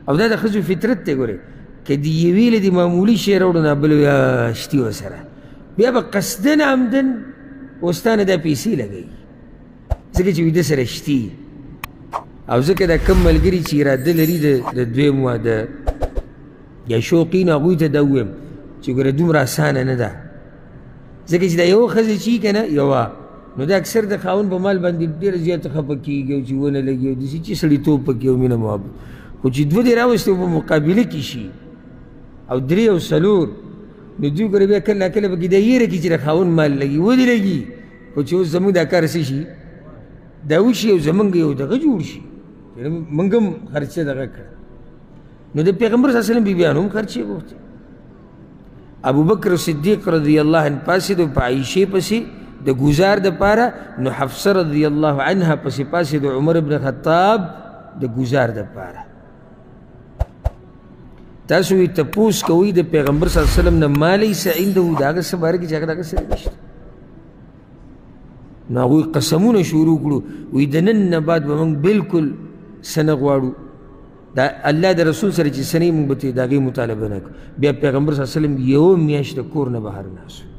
او دا د ښځو فطرت دی ګورې که د یوې له د معمولي شی راوړو نه بل شتي ورسره بیا به قصدن عمدن اوستا نه دا پیسې لګوي ځکه چې ویده سره شتي او ځکه دا کم ملګري چې اراده لري د دویم واده یا شوقین هغوی ته دا ووایم چې ګوره دومره اسانه نه ده ځکه چې دا یوه ښځه چې که نه یوه نو دا اکثر د خاوند په مال باندې ډېره زیاته خفه کېږي او چې ونه لګي او داسې چې سړیتوب پکې او مینه محبت خو چې دوه دې راوستې په مقابله کې شي او درې او څلور نو دوی ګوره بیا کله ناکله پکې دا یېره کړي چې د خاوند مال لګي ولې لګي خو چې اوس زموږ دا کار څه شي دا وشي او زموږ یو دغه جوړ شي موږ هم خرچه دغه کړه نو د پیغمبر صلی الله علیه وسلم بیبیانو هم خرچې غوښتې ابو بکر صدیق رضی الله عنه پاسېد په عایشې پسې د ګزار دپاره نو حفصه رضی الله عنها پسې پاسېد عمر بن خطاب د ګزار دپاره تاسو وی تپوس کوئ د پیغمبر صلی الله علیه وسلم نه ما لیس عنده د هغه څه باره کې چې هغه د هغه سره نشته نو هغوی قسمونه شروع کړو وی د نن نه بعد به موږ بلکل څه نه غواړو دا الله د رسول سره چې څه نه وي موږ به د هغې مطالبه نه کړو بیا پیغمبر صلی الله علیه وسلم یوه میاشت د کور نه بهر ناست